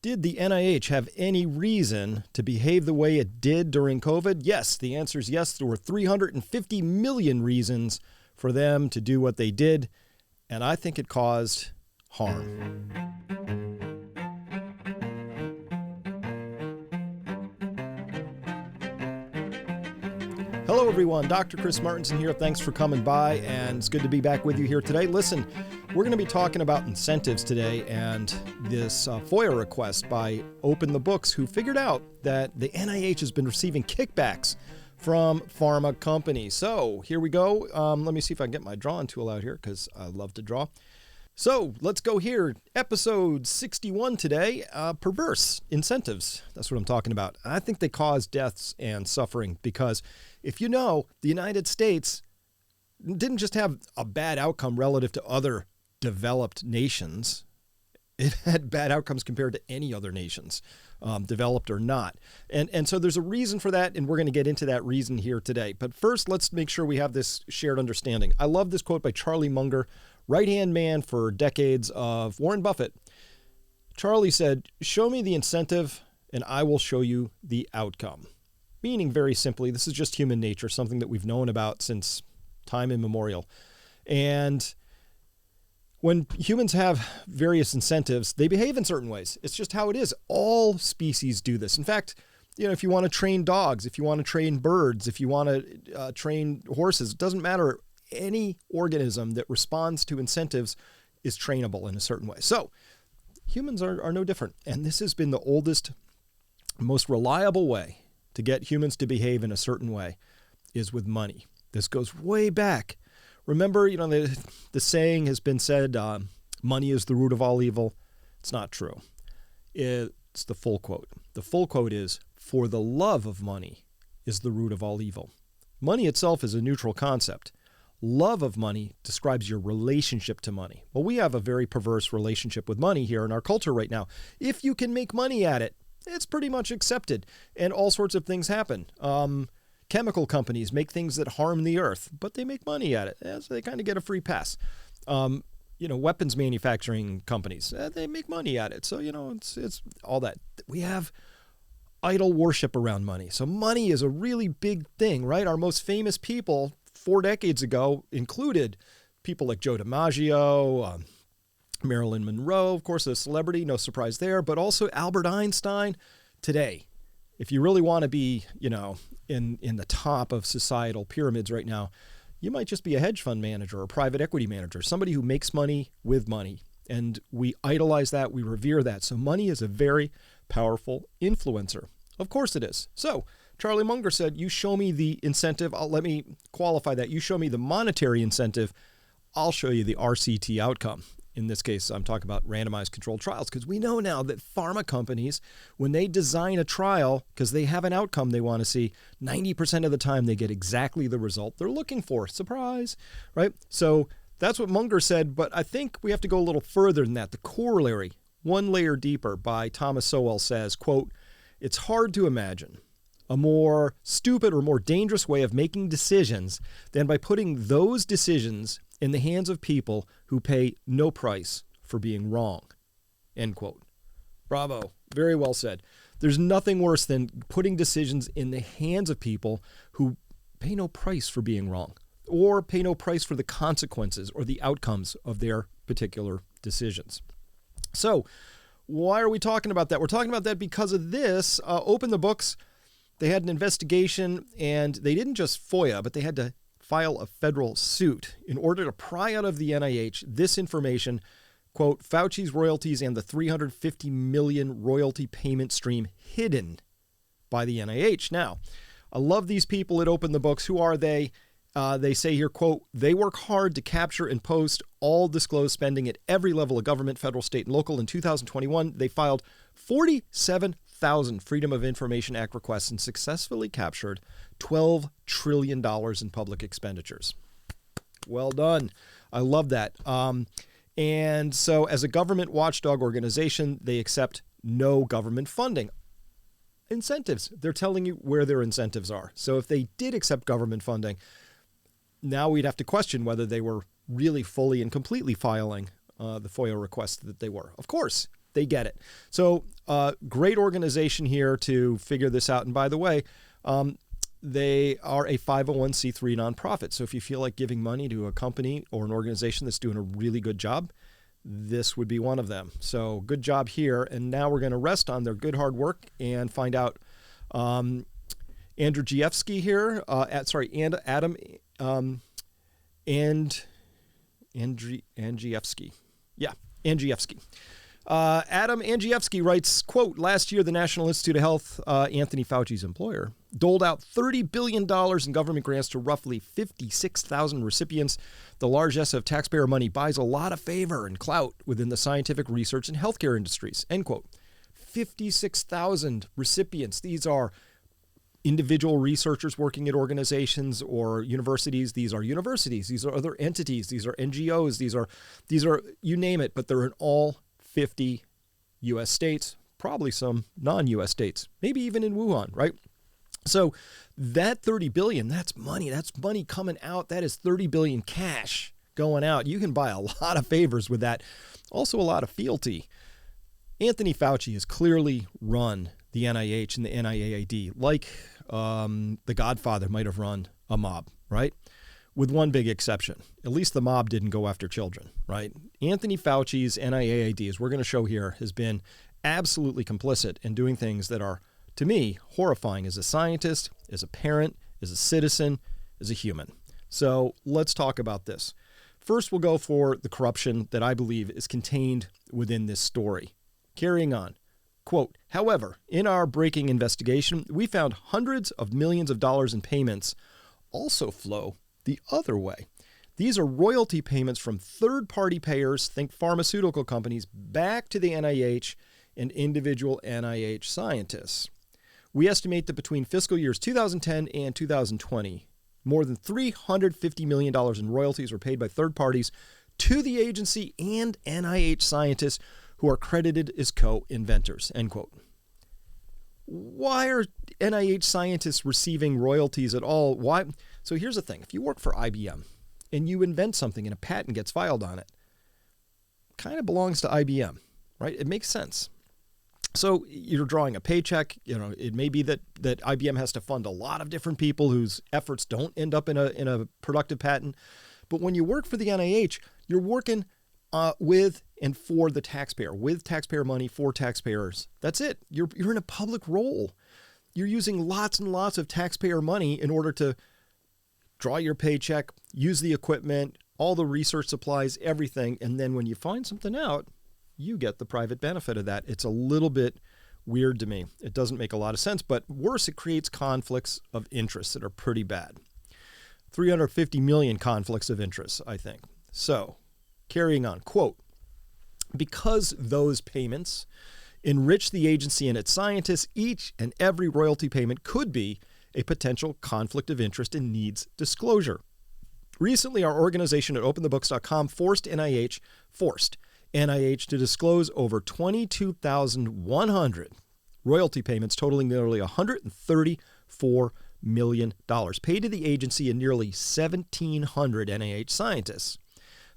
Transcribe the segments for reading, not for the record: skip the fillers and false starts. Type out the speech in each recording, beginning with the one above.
Did the NIH have any reason to behave the way it did during COVID? Yes, the answer is yes. There were 350 million reasons for them to do what they did, and I think it caused harm. Hello, everyone. Dr. Chris Martinson here. Thanks for coming by, and it's good to be back with you here today. Listen, we're going to be talking about incentives today and this FOIA request by Open the Books, who figured out that the NIH has been receiving kickbacks from pharma companies. So here we go. Let me see if I can get my drawing tool out here because I love to draw. So let's go here. Episode 61 today, perverse incentives. That's what I'm talking about. I think they cause deaths and suffering because if you know, the United States didn't just have a bad outcome relative to other developed nations. It had bad outcomes compared to any other nations, developed or not. And so there's a reason for that, and we're going to get into that reason here today. But first, let's make sure we have this shared understanding. I love this quote by Charlie Munger, right-hand man for decades of Warren Buffett. Charlie said, "Show me the incentive, and I will show you the outcome." Meaning, very simply, this is just human nature, something that we've known about since time immemorial. And when humans have various incentives, they behave in certain ways. It's just how it is. All species do this. In fact, if you want to train dogs, if you want to train birds, if you want to train horses, it doesn't matter. Any organism that responds to incentives is trainable in a certain way. So humans are no different. And this has been the oldest, most reliable way to get humans to behave in a certain way is with money. This goes way back. Remember, the saying has been said, money is the root of all evil. It's not true. It's the full quote. The full quote is, "For the love of money is the root of all evil." Money itself is a neutral concept. Love of money describes your relationship to money. Well, we have a very perverse relationship with money here in our culture right now. If you can make money at it, it's pretty much accepted, and all sorts of things happen. Chemical companies make things that harm the earth, but they make money at it, so they kind of get a free pass. Weapons manufacturing companies, they make money at it, so it's all that. We have idol worship around money, so money is a really big thing, right? Our most famous people 4 decades ago included people like Joe DiMaggio, Marilyn Monroe, of course, a celebrity, no surprise there, but also Albert Einstein. Today, if you really want to be, in the top of societal pyramids right now, you might just be a hedge fund manager or a private equity manager, somebody who makes money with money. And we idolize that, we revere that. So money is a very powerful influencer. Of course it is. So Charlie Munger said, you show me the incentive. Let me qualify that. You show me the monetary incentive. I'll show you the RCT outcome. In this case, I'm talking about randomized controlled trials, because we know now that pharma companies, when they design a trial, because they have an outcome they want to see, 90% of the time they get exactly the result they're looking for. Surprise, right? So that's what Munger said, but I think we have to go a little further than that. The corollary, one layer deeper, by Thomas Sowell says, quote, "It's hard to imagine a more stupid or more dangerous way of making decisions than by putting those decisions in the hands of people who pay no price for being wrong." End quote. Bravo. Very well said. There's nothing worse than putting decisions in the hands of people who pay no price for being wrong or pay no price for the consequences or the outcomes of their particular decisions. So why are we talking about that? We're talking about that because of this. Open the Books. They had an investigation, and they didn't just FOIA, but they had to file a federal suit in order to pry out of the NIH this information, quote, "Fauci's royalties and the $350 million royalty payment stream hidden by the NIH." Now, I love these people at Open the Books. Who are they? They say here, quote, "They work hard to capture and post all disclosed spending at every level of government, federal, state, and local." In 2021, they filed 47,000 Freedom of Information Act requests and successfully captured $12 trillion in public expenditures. Well done. I love that. And so as a government watchdog organization, they accept no government funding. Incentives. They're telling you where their incentives are. So if they did accept government funding, now we'd have to question whether they were really fully and completely filing the FOIA request that they were. Of course, They get it. So great organization here to figure this out. And by the way, they are a 501c3 nonprofit. So if you feel like giving money to a company or an organization that's doing a really good job, this would be one of them. So good job here. And now we're going to rest on their good hard work and find out Andrzejewski here. Adam Andrzejewski. Yeah, Andrzejewski. Adam Andrzejewski writes, quote, last year, the National Institute of Health, Anthony Fauci's employer, doled out $30 billion in government grants to roughly 56,000 recipients. The largesse of taxpayer money buys a lot of favor and clout within the scientific research and healthcare industries, end quote. 56,000 recipients. These are individual researchers working at organizations or universities. These are universities. These are other entities. These are NGOs. These are you name it, but they're in all 50 U.S. states, probably some non-U.S. states, maybe even in Wuhan, right? So that 30 billion, that's money. That's money coming out. That is 30 billion cash going out. You can buy a lot of favors with that. Also a lot of fealty. Anthony Fauci has clearly run the NIH and the NIAID like the Godfather might have run a mob, right? With one big exception. At least the mob didn't go after children, right? Anthony Fauci's NIAID, as we're going to show here, has been absolutely complicit in doing things that are, to me, horrifying as a scientist, as a parent, as a citizen, as a human. So let's talk about this. First, we'll go for the corruption that I believe is contained within this story. Carrying on. Quote, however, in our breaking investigation, we found hundreds of millions of dollars in payments also flow the other way. These are royalty payments from third-party payers, think pharmaceutical companies, back to the NIH and individual NIH scientists. We estimate that between fiscal years 2010 and 2020, more than $350 million in royalties were paid by third parties to the agency and NIH scientists who are credited as co-inventors, end quote. Why are NIH scientists receiving royalties at all? Why? So here's the thing. If you work for IBM and you invent something and a patent gets filed on it, kind of belongs to IBM, right? It makes sense. So you're drawing a paycheck. You know, it may be that IBM has to fund a lot of different people whose efforts don't end up in a productive patent. But when you work for the NIH, you're working with and for the taxpayer, with taxpayer money for taxpayers. That's it. You're in a public role. You're using lots and lots of taxpayer money in order to draw your paycheck, use the equipment, all the research supplies, everything. And then when you find something out, you get the private benefit of that. It's a little bit weird to me. It doesn't make a lot of sense, but worse, it creates conflicts of interest that are pretty bad. 350 million conflicts of interest, I think. So, carrying on, quote, because those payments enrich the agency and its scientists, each and every royalty payment could be a potential conflict of interest and needs disclosure. Recently, our organization at openthebooks.com forced NIH to disclose over 22,100 royalty payments totaling nearly $134 million paid to the agency and nearly 1,700 NIH scientists.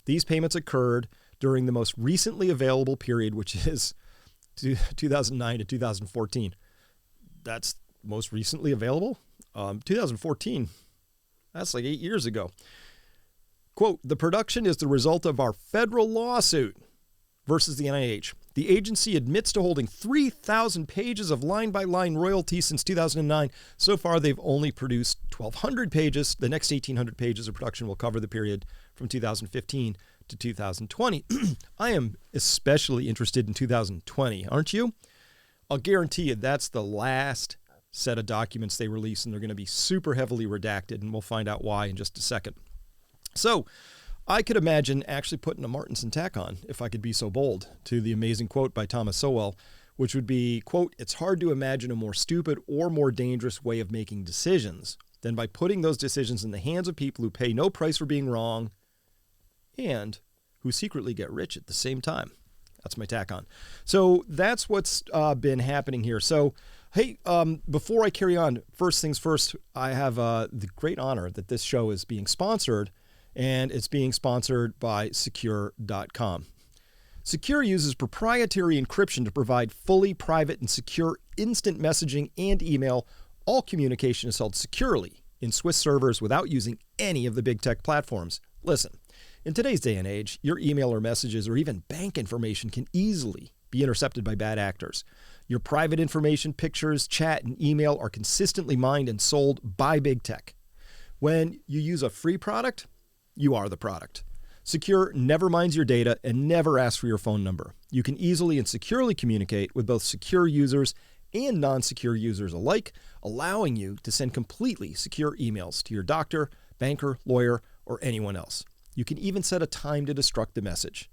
These payments occurred during the most recently available period, which is 2009 to 2014. That's most recently available? 2014. That's like 8 years ago. Quote, the production is the result of our federal lawsuit versus the NIH. The agency admits to holding 3,000 pages of line-by-line royalties since 2009. So far, they've only produced 1,200 pages. The next 1,800 pages of production will cover the period from 2015 to 2020. I am especially interested in 2020, aren't you? I'll guarantee you that's the last set of documents they release, and they're going to be super heavily redacted, and we'll find out why in just a second. So I could imagine actually putting a Martinson tack on, if I could be so bold, to the amazing quote by Thomas Sowell, which would be, quote, it's hard to imagine a more stupid or more dangerous way of making decisions than by putting those decisions in the hands of people who pay no price for being wrong and who secretly get rich at the same time. That's my tack on. So that's what's been happening here. So, hey, before I carry on, first things first, I have the great honor that this show is being sponsored, and it's being sponsored by secure.com. Secure uses proprietary encryption to provide fully private and secure instant messaging and email. All communication is held securely in Swiss servers without using any of the big tech platforms. Listen, in today's day and age, your email or messages or even bank information can easily be intercepted by bad actors. Your private information, pictures, chat, and email are consistently mined and sold by big tech. When you use a free product, you are the product. Secure never mines your data and never asks for your phone number. You can easily and securely communicate with both secure users and non-secure users alike, allowing you to send completely secure emails to your doctor, banker, lawyer, or anyone else. You can even set a time to destruct the message.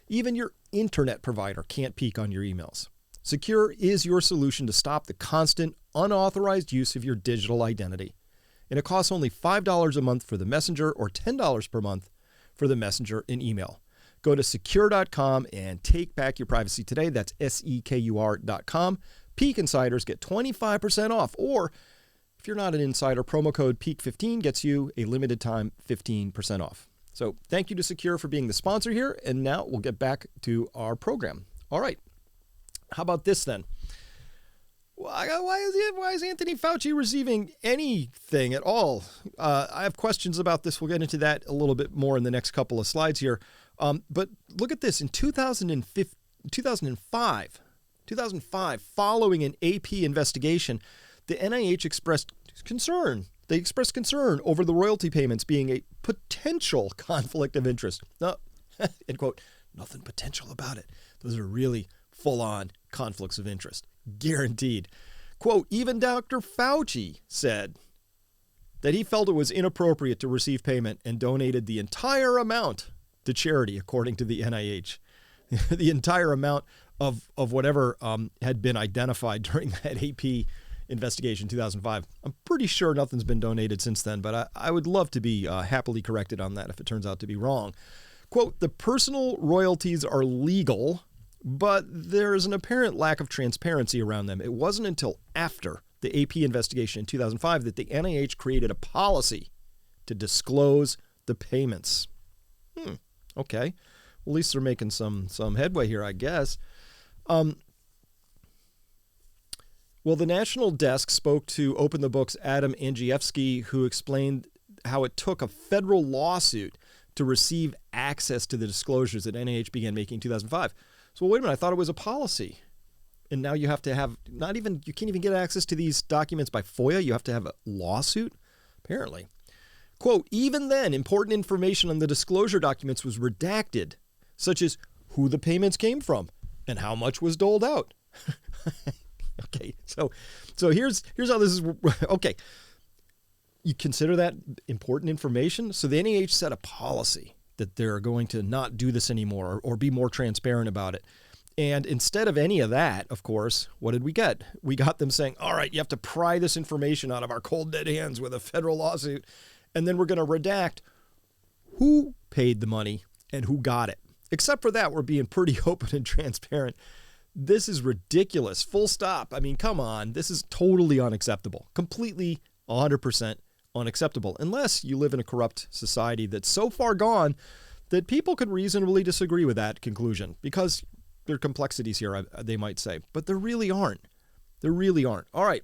Even your internet provider can't peek on your emails. Secure is your solution to stop the constant, unauthorized use of your digital identity. And it costs only $5 a month for the messenger or $10 per month for the messenger and email. Go to secure.com and take back your privacy today. That's secur.com. Peak Insiders get 25% off, or if you're not an insider, promo code PEAK15 gets you a limited time 15% off. So thank you to Secure for being the sponsor here, and now we'll get back to our program. All right, how about this then? Why is Anthony Fauci receiving anything at all? I have questions about this. We'll get into that a little bit more in the next couple of slides here. But look at this. In 2005, following an AP investigation, the NIH expressed concern. They expressed concern over the royalty payments being a potential conflict of interest. No, end quote, nothing potential about it. Those are really full-on conflicts of interest. Guaranteed. Quote, even Dr. Fauci said that he felt it was inappropriate to receive payment and donated the entire amount to charity, according to the NIH. The entire amount of whatever had been identified during that AP investigation in 2005. I'm pretty sure nothing's been donated since then, but I would love to be happily corrected on that if it turns out to be wrong. Quote, the personal royalties are legal, but there is an apparent lack of transparency around them. It wasn't until after the AP investigation in 2005 that the NIH created a policy to disclose the payments. Okay. Well, at least they're making some headway here, I guess. Well, the National Desk spoke to Open the Book's Adam Andrzejewski, who explained how it took a federal lawsuit to receive access to the disclosures that NIH began making in 2005. So wait a minute, I thought it was a policy. And now you have to have, you can't even get access to these documents by FOIA. You have to have a lawsuit, apparently. Quote, even then, important information on the disclosure documents was redacted, such as who the payments came from and how much was doled out. Okay, so here's how this is. Okay, you consider that important information? So the NIH set a policy that they're going to not do this anymore or be more transparent about it. And instead of any of that, of course, what did we get? We got them saying, all right, you have to pry this information out of our cold dead hands with a federal lawsuit. And then we're going to redact who paid the money and who got it. Except for that, we're being pretty open and transparent. This is ridiculous. Full stop. I mean, come on. This is totally unacceptable. Completely 100% unacceptable. Unless you live in a corrupt society that's so far gone that people could reasonably disagree with that conclusion. Because there are complexities here, they might say. But there really aren't. There really aren't. All right.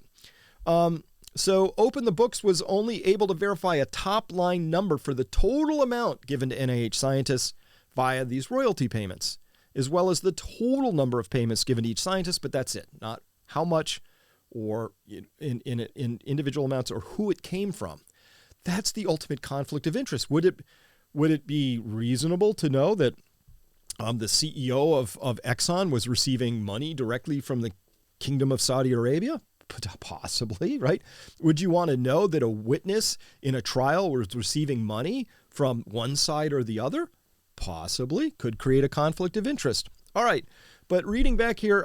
So Open the Books was only able to verify a top-line number for the total amount given to NIH scientists via these royalty payments, as well as the total number of payments given to each scientist, but that's it. Not how much or in individual amounts or who it came from. That's the ultimate conflict of interest. Would it be reasonable to know that the CEO of Exxon was receiving money directly from the Kingdom of Saudi Arabia? Possibly, right? Would you want to know that a witness in a trial was receiving money from one side or the other? Possibly. Could create a conflict of interest. All right. But reading back here,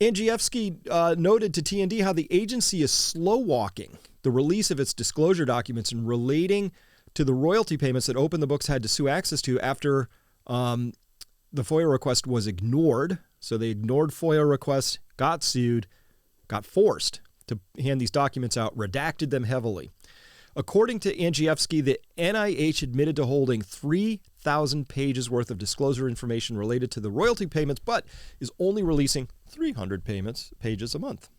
Andrzejewski noted to TND how the agency is slow-walking the release of its disclosure documents and relating to the royalty payments that Open the Books had to sue access to after the FOIA request was ignored. So they ignored FOIA requests, got sued, got forced to hand these documents out, redacted them heavily. According to Andrzejewski, the NIH admitted to holding 3,000 pages worth of disclosure information related to the royalty payments, but is only releasing 300 pages a month.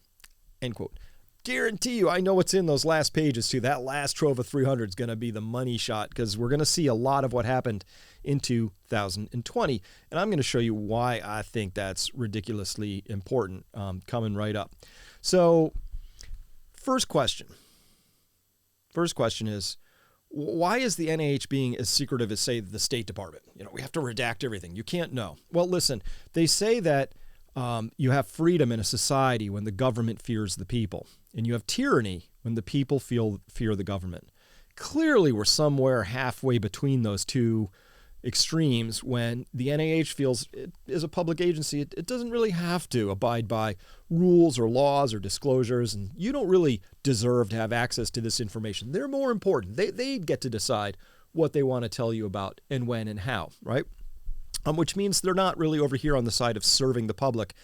End quote. Guarantee you, I know what's in those last pages too. That last trove of 300 is going to be the money shot, because we're going to see a lot of what happened in 2020. And I'm going to show you why I think that's ridiculously important coming right up. So first question is, why is the NIH being as secretive as, say, the State Department? We have to redact everything. You can't know. Well, listen, they say that you have freedom in a society when the government fears the people, and you have tyranny when the people fear the government. Clearly, we're somewhere halfway between those two extremes when the NIH feels it is a public agency. It doesn't really have to abide by rules or laws or disclosures, and you don't really deserve to have access to this information. They're more important. They get to decide what they want to tell you about and when and how, right? Which means they're not really over here on the side of serving the public.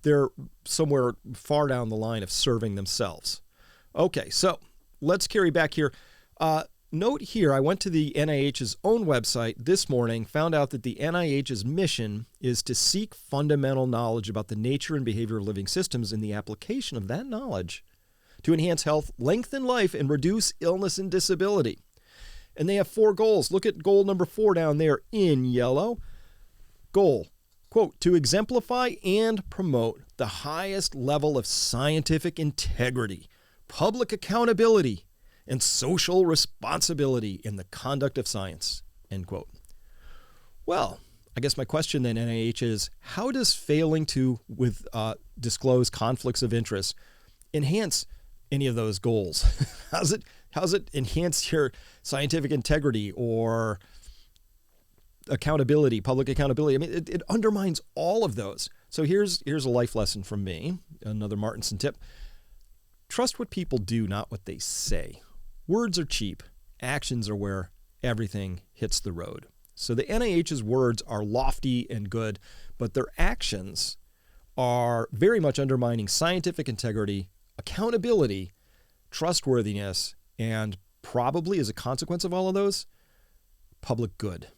They're somewhere far down the line of serving themselves. Okay, so let's carry back here. Note here, I went to the NIH's own website this morning, found out that the NIH's mission is to seek fundamental knowledge about the nature and behavior of living systems and the application of that knowledge to enhance health, lengthen life, and reduce illness and disability. And they have 4 goals. Look at goal number 4 down there in yellow. Goal, quote, to exemplify and promote the highest level of scientific integrity, public accountability, and social responsibility in the conduct of science, end quote. Well, I guess my question then, NIH, is how does failing to disclose conflicts of interest enhance any of those goals? How's it enhance your scientific integrity or accountability, public accountability? I mean, it undermines all of those. So here's a life lesson from me, another Martinson tip. Trust what people do, not what they say. Words are cheap. Actions are where everything hits the road. So the NIH's words are lofty and good, but their actions are very much undermining scientific integrity, accountability, trustworthiness, and probably as a consequence of all of those, public good,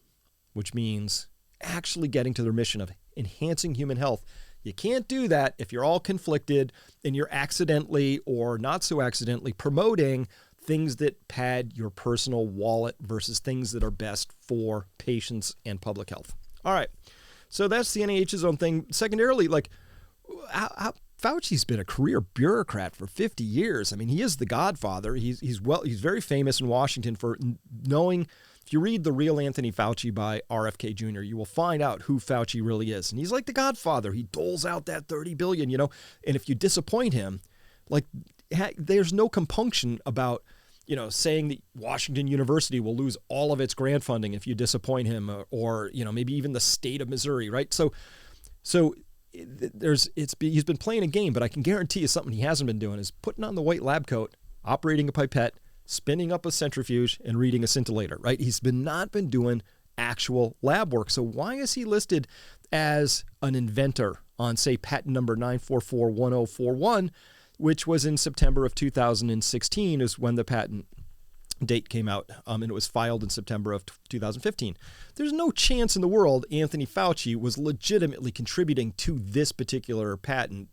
which means actually getting to their mission of enhancing human health. You can't do that if you're all conflicted and you're accidentally or not so accidentally promoting things that pad your personal wallet versus things that are best for patients and public health. All right, so that's the NIH's own thing. Secondarily, Fauci's been a career bureaucrat for 50 years. I mean, he is the godfather. He's very famous in Washington for knowing. If you read The Real Anthony Fauci by RFK Jr., you will find out who Fauci really is. And he's like the godfather. He doles out that $30 billion, and if you disappoint him, there's no compunction about, saying that Washington University will lose all of its grant funding if you disappoint him, or maybe even the state of Missouri, right? So he's been playing a game, but I can guarantee you something he hasn't been doing is putting on the white lab coat, operating a pipette, spinning up a centrifuge, and reading a scintillator, right? He's not been doing actual lab work. So why is he listed as an inventor on, say, patent number 9441041, which was in September of 2016 is when the patent date came out, and it was filed in September of 2015. There's no chance in the world Anthony Fauci was legitimately contributing to this particular patent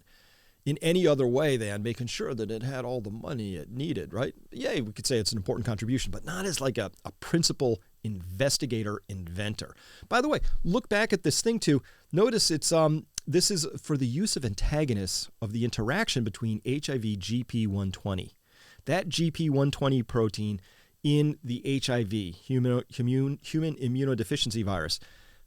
in any other way than making sure that it had all the money it needed, right? Yeah, we could say it's an important contribution, but not as like a principal investigator inventor. By the way, look back at this thing too. Notice this is for the use of antagonists of the interaction between HIV GP120. That GP120 protein in the HIV, human immunodeficiency virus,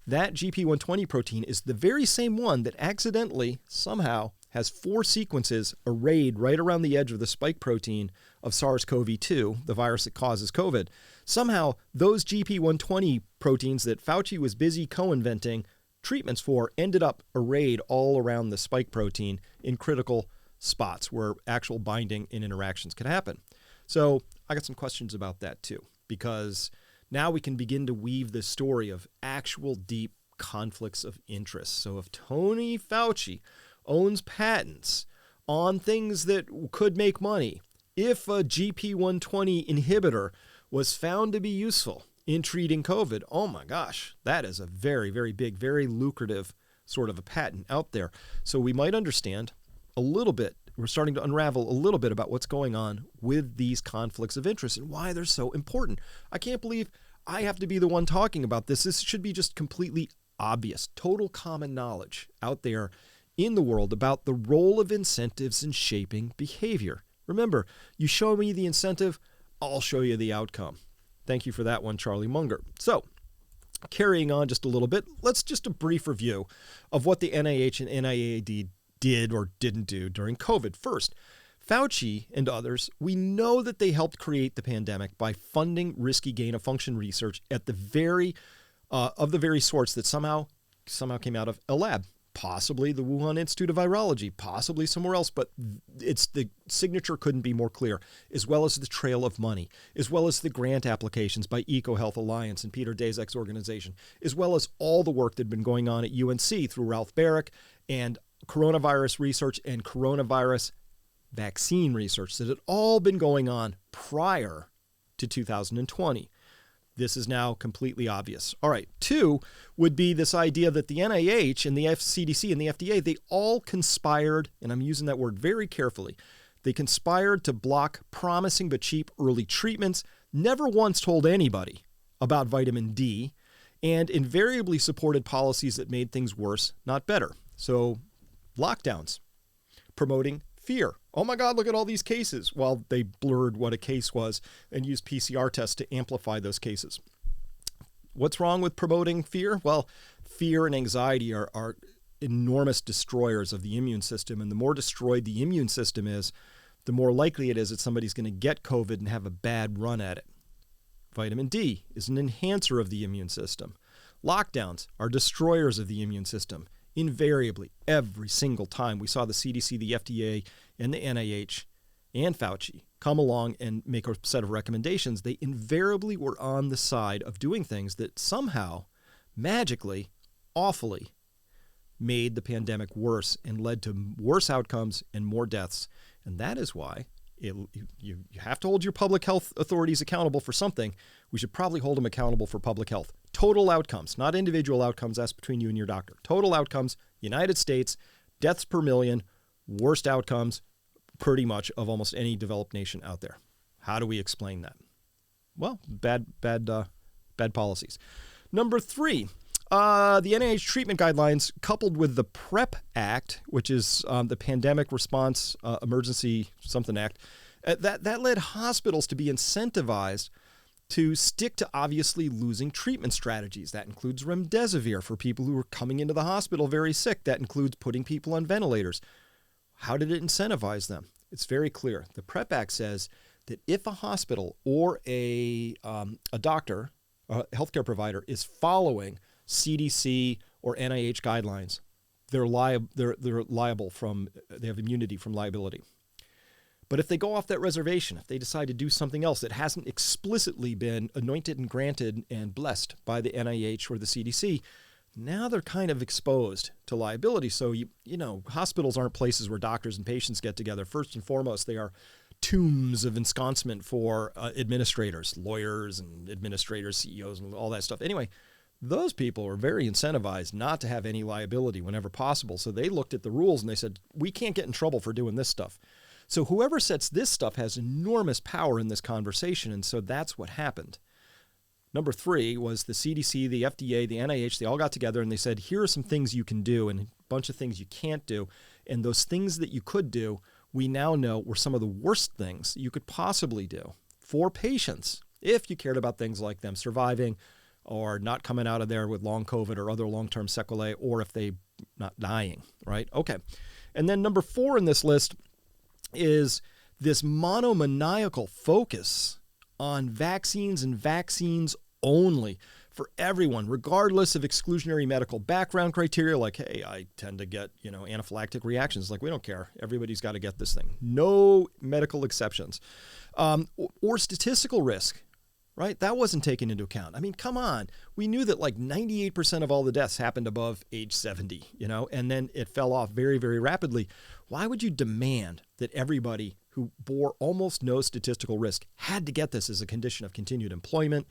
that GP120 protein is the very same one that accidentally, somehow, has 4 sequences arrayed right around the edge of the spike protein of SARS-CoV-2, the virus that causes COVID. Somehow, those GP120 proteins that Fauci was busy co-inventing treatments for ended up arrayed all around the spike protein in critical spots where actual binding and interactions could happen. So I got some questions about that too, because now we can begin to weave this story of actual deep conflicts of interest. So if Tony Fauci owns patents on things that could make money, If a GP120 inhibitor was found to be useful in treating COVID, oh my gosh, that is a very, very big, very lucrative sort of a patent out there. So we might understand a little bit, we're starting to unravel a little bit about what's going on with these conflicts of interest and why they're so important. I can't believe I have to be the one talking about this. This should be just completely obvious, total common knowledge out there in the world about the role of incentives in shaping behavior. Remember, you show me the incentive, I'll show you the outcome. Thank you for that one, Charlie Munger. So, carrying on just a little bit, let's just a brief review of what the NIH and NIAID did or didn't do during COVID. First, Fauci and others, we know that they helped create the pandemic by funding risky gain-of-function research at the very sorts that somehow came out of a lab. Possibly the Wuhan Institute of Virology, possibly somewhere else, but it's the signature couldn't be more clear, as well as the trail of money, as well as the grant applications by EcoHealth Alliance and Peter Daszak's organization, as well as all the work that had been going on at UNC through Ralph Barrick and coronavirus research and coronavirus vaccine research that had all been going on prior to 2020. This is now completely obvious. All right, 2 would be this idea that the NIH and the CDC and the FDA, they all conspired, and I'm using that word very carefully, they conspired to block promising but cheap early treatments, never once told anybody about vitamin D, and invariably supported policies that made things worse, not better. So, lockdowns, promoting fear. Oh my God, look at all these cases. Well, they blurred what a case was and used PCR tests to amplify those cases. What's wrong with promoting fear? Well, fear and anxiety are enormous destroyers of the immune system. And the more destroyed the immune system is, the more likely it is that somebody's going to get COVID and have a bad run at it. Vitamin D is an enhancer of the immune system. Lockdowns are destroyers of the immune system. Invariably, every single time we saw the CDC, the FDA, and the NIH and Fauci come along and make a set of recommendations, they invariably were on the side of doing things that somehow, magically, awfully, made the pandemic worse and led to worse outcomes and more deaths. And that is why you have to hold your public health authorities accountable for something. We should probably hold them accountable for public health. Total outcomes, not individual outcomes, that's between you and your doctor. Total outcomes, United States, deaths per million, worst outcomes pretty much of almost any developed nation out there. How do we explain that? Well, bad policies. Number 3, the NIH treatment guidelines coupled with the PrEP Act, which is the Pandemic Response Emergency something Act, that led hospitals to be incentivized to stick to obviously losing treatment strategies. That includes remdesivir for people who are coming into the hospital very sick. That includes putting people on ventilators. How did it incentivize them? It's very clear. The PrEP Act says that if a hospital or a doctor, a healthcare provider, is following CDC or NIH guidelines, they're liable from, they have immunity from liability. But if they go off that reservation, if they decide to do something else that hasn't explicitly been anointed and granted and blessed by the NIH or the CDC, now they're kind of exposed to liability. So, you know, hospitals aren't places where doctors and patients get together. First and foremost, they are tombs of ensconcement for administrators, lawyers and administrators, CEOs and all that stuff. Anyway, those people are very incentivized not to have any liability whenever possible. So they looked at the rules and they said, we can't get in trouble for doing this stuff. So whoever sets this stuff has enormous power in this conversation, and so that's what happened. Number 3 was the CDC, the FDA, the NIH, they all got together and they said, here are some things you can do and a bunch of things you can't do. And those things that you could do, we now know were some of the worst things you could possibly do for patients if you cared about things like them surviving or not coming out of there with long COVID or other long-term sequelae, or if they not dying, right? Okay. And then number 4 in this list is this monomaniacal focus on vaccines and vaccines only for everyone, regardless of exclusionary medical background criteria, like, hey, I tend to get, anaphylactic reactions. Like, we don't care. Everybody's got to get this thing. No medical exceptions. Or statistical risk. right? That wasn't taken into account. I mean, come on. We knew that like 98% of all the deaths happened above age 70, and then it fell off very, very rapidly. Why would you demand that everybody who bore almost no statistical risk had to get this as a condition of continued employment,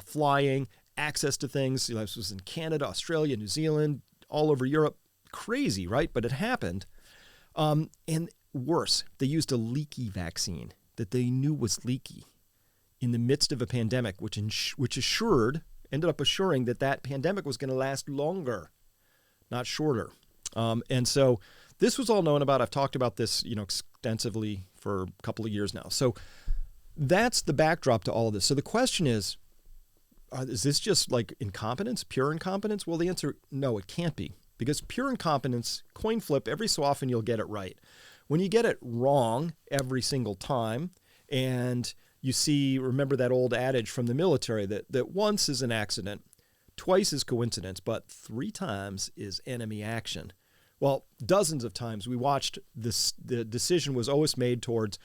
flying, access to things? This was in Canada, Australia, New Zealand, all over Europe. Crazy, right? But it happened. And worse, they used a leaky vaccine that they knew was leaky in the midst of a pandemic, which ended up assuring that pandemic was going to last longer, not shorter. And so this was all known about. I've talked about this, extensively for a couple of years now. So that's the backdrop to all of this. So the question is this just like incompetence, pure incompetence? Well, the answer, no, it can't be. Because pure incompetence, coin flip, every so often you'll get it right. When you get it wrong every single time, and you remember that old adage from the military that once is an accident, twice is coincidence, but 3 times is enemy action. Well, dozens of times we watched this. The decision was always made towards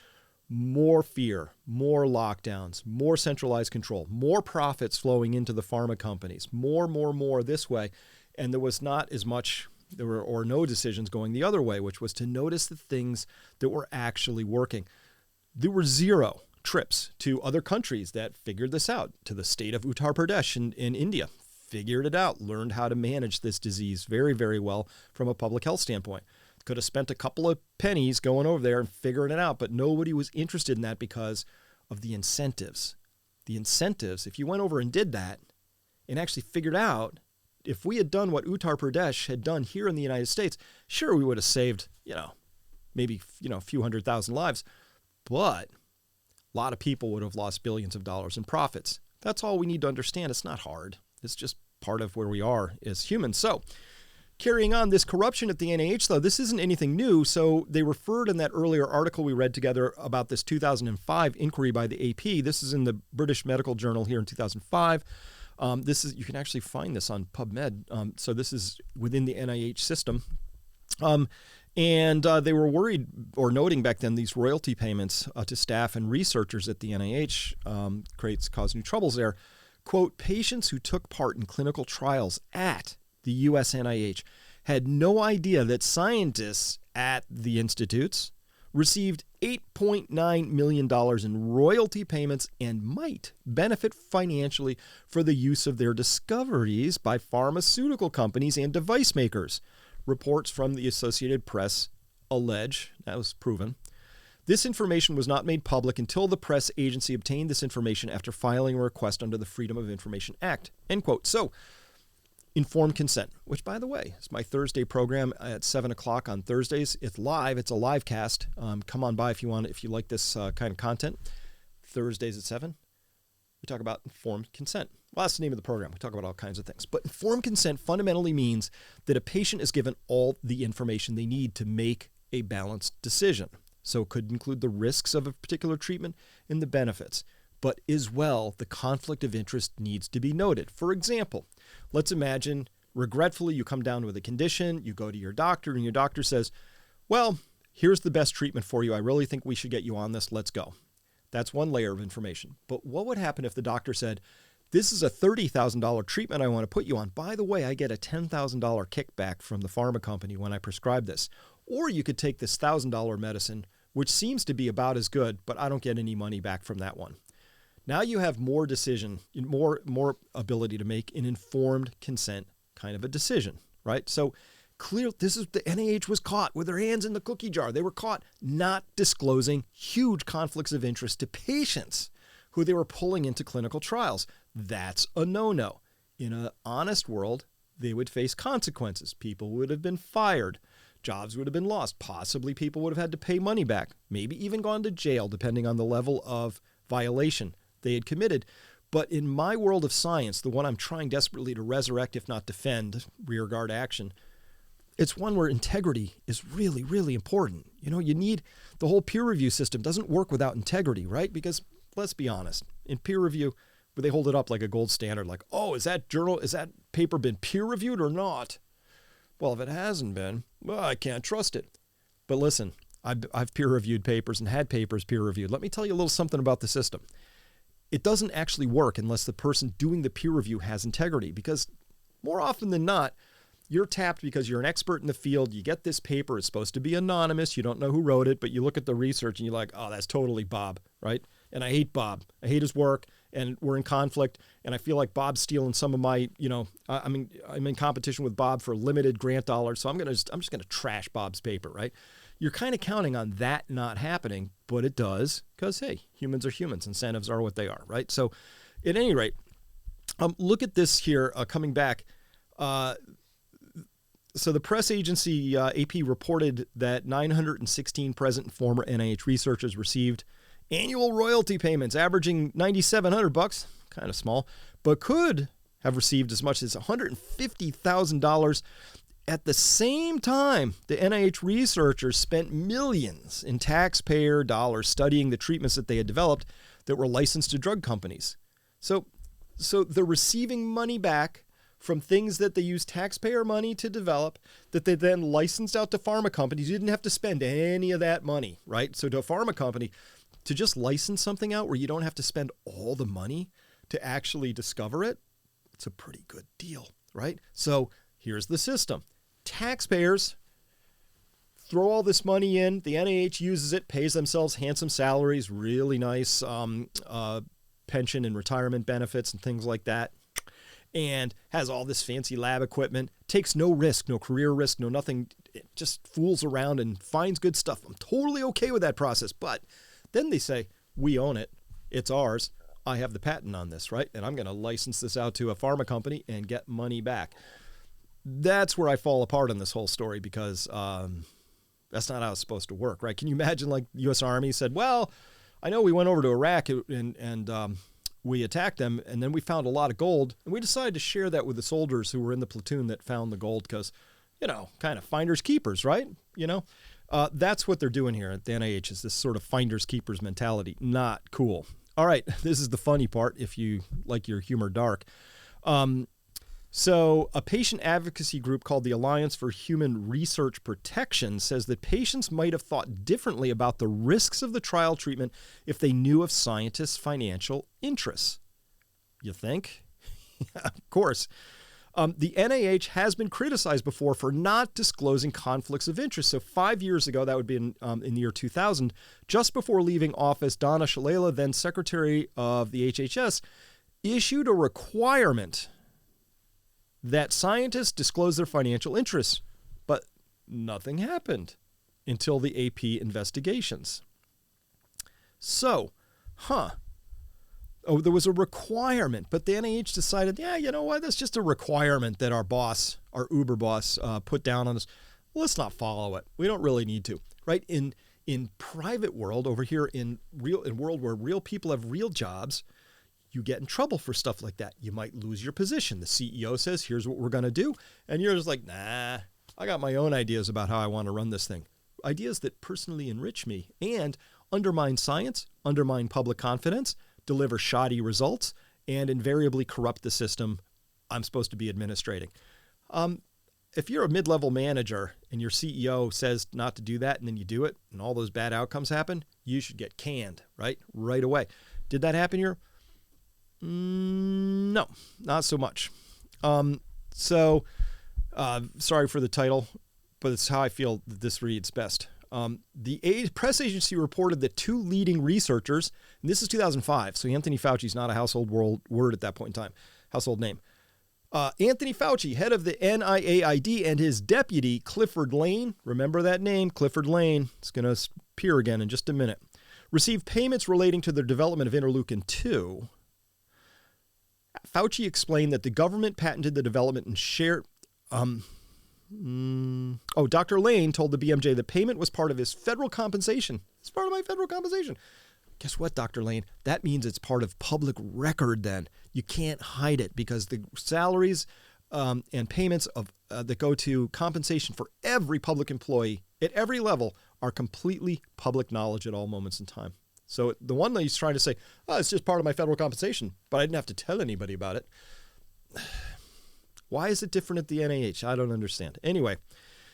more fear, more lockdowns, more centralized control, more profits flowing into the pharma companies, more this way. And there was not as much, or no decisions going the other way, which was to notice the things that were actually working. There were 0 trips to other countries that figured this out, to the state of Uttar Pradesh in India, figured it out, learned how to manage this disease very, very well from a public health standpoint. Could have spent a couple of pennies going over there and figuring it out, but nobody was interested in that because of the incentives. The incentives, if you went over and did that and actually figured out, if we had done what Uttar Pradesh had done here in the United States, sure, we would have saved, maybe, a few 100,000 lives, but a lot of people would have lost billions of dollars in profits. That's all we need to understand. It's not hard. It's just part of where we are as humans. So carrying on this corruption at the NIH, though, this isn't anything new. So they referred in that earlier article we read together about this 2005 inquiry by the AP. This is in the British Medical Journal here in 2005. You can actually find this on PubMed. So this is within the NIH system. And they were worried or noting back then these royalty payments to staff and researchers at the NIH cause new troubles there. Quote, patients who took part in clinical trials at the US NIH had no idea that scientists at the institutes received $8.9 million in royalty payments and might benefit financially for the use of their discoveries by pharmaceutical companies and device makers. Reports from the Associated Press allege, that was proven, this information was not made public until the press agency obtained this information after filing a request under the Freedom of Information Act, end quote. So, informed consent, which, by the way, is my Thursday program at 7 o'clock on Thursdays. It's live. It's a live cast. Come on by if you like this kind of content. Thursdays at 7. We talk about informed consent. Well, that's the name of the program. We talk about all kinds of things. But informed consent fundamentally means that a patient is given all the information they need to make a balanced decision. So it could include the risks of a particular treatment and the benefits. But as well, the conflict of interest needs to be noted. For example, let's imagine, regretfully, you come down with a condition, you go to your doctor, and your doctor says, well, here's the best treatment for you. I really think we should get you on this. Let's go. That's one layer of information. But what would happen if the doctor said, this is a $30,000 treatment I want to put you on. By the way, I get a $10,000 kickback from the pharma company when I prescribe this. Or you could take this $1,000 medicine, which seems to be about as good, but I don't get any money back from that one. Now you have more decision, more ability to make an informed consent kind of a decision, right? So clear, this is the NIH was caught with their hands in the cookie jar. They were caught not disclosing huge conflicts of interest to patients who they were pulling into clinical trials. That's a no-no. In an honest world, they would face consequences. People would have been fired. Jobs would have been lost. Possibly people would have had to pay money back, maybe even gone to jail, depending on the level of violation they had committed. But in my world of science, the one I'm trying desperately to resurrect, if not defend, rearguard action, it's one where integrity is really, really important. You need the whole peer review system doesn't work without integrity, right? Because let's be honest, in peer review, they hold it up like a gold standard, like, oh, is that paper been peer reviewed or not? Well, if it hasn't been, well, I can't trust it. But listen, I've peer reviewed papers and had papers peer reviewed. Let me tell you a little something about the system. it doesn't actually work unless the person doing the peer review has integrity, because more often than not, you're tapped because you're an expert in the field. You get this paper. It's supposed to be anonymous. You don't know who wrote it, but you look at the research and you're like, oh, that's totally Bob, right? And I hate Bob. I hate his work, and we're in conflict. And I feel like Bob's stealing some of my, I'm in competition with Bob for limited grant dollars. So I'm just going to trash Bob's paper, right? You're kind of counting on that not happening, but it does, because, hey, humans are humans. Incentives are what they are, right? So at any rate, look at this here, coming back. So the press agency AP reported that 916 present and former NIH researchers received annual royalty payments averaging $9,700, kind of small, but could have received as much as $150,000. At the same time, the NIH researchers spent millions in taxpayer dollars studying the treatments that they had developed that were licensed to drug companies. So they're receiving money back from things that they use taxpayer money to develop that they then licensed out to pharma companies. You didn't have to spend any of that money, right? So to a pharma company, to just license something out where you don't have to spend all the money to actually discover it, it's a pretty good deal, right? So here's the system. Taxpayers throw all this money in. The NIH uses it, pays themselves handsome salaries, really nice pension and retirement benefits and things like that, and has all this fancy lab equipment, takes no risk, no career risk, no nothing, it just fools around and finds good stuff. I'm totally okay with that process. But then they say, we own it. It's ours. I have the patent on this, right? And I'm going to license this out to a pharma company and get money back. That's where I fall apart on this whole story, because that's not how it's supposed to work, right? Can you imagine, like, the U.S. Army said, well, I know we went over to Iraq and we attacked them, and then we found a lot of gold, and we decided to share that with the soldiers who were in the platoon that found the gold because, kind of finders keepers, right? That's what they're doing here at the NIH, is this sort of finders keepers mentality. Not cool. All right, this is the funny part if you like your humor dark. So a patient advocacy group called the Alliance for Human Research Protection says that patients might have thought differently about the risks of the trial treatment if they knew of scientists' financial interests. You think? Of course. The NIH has been criticized before for not disclosing conflicts of interest. So 5 years ago, that would be in the year 2000, just before leaving office, Donna Shalala, then secretary of the HHS, issued a requirement that scientists disclose their financial interests, but nothing happened until the AP investigations. So, there was a requirement, but the NIH decided, yeah, you know what, that's just a requirement that our Uber boss, put down on us. Let's not follow it. We don't really need to, right? In private world, over here in world where real people have real jobs, you get in trouble for stuff like that. You might lose your position. The CEO says, here's what we're going to do. And you're just like, nah, I got my own ideas about how I want to run this thing. Ideas that personally enrich me and undermine science, undermine public confidence, deliver shoddy results, and invariably corrupt the system I'm supposed to be administrating. If you're a mid-level manager and your CEO says not to do that, and then you do it, and all those bad outcomes happen, you should get canned, right away. Did that happen here? No, not so much. Sorry for the title, but it's how I feel that this reads best. The press agency reported that two leading researchers, and this is 2005, so Anthony Fauci is not a household word at that point in time, household name. Anthony Fauci, head of the NIAID, and his deputy, Clifford Lane, remember that name, Clifford Lane, it's going to appear again in just a minute, received payments relating to the development of interleukin-2. Fauci explained that the government patented the development and shared... Dr. Lane told the BMJ that payment was part of his federal compensation. It's part of my federal compensation. Guess what, Dr. Lane? That means it's part of public record then. You can't hide it because the salaries and payments that go to compensation for every public employee at every level are completely public knowledge at all moments in time. So the one that he's trying to say, it's just part of my federal compensation, but I didn't have to tell anybody about it. Why is it different at the NIH? I don't understand. Anyway,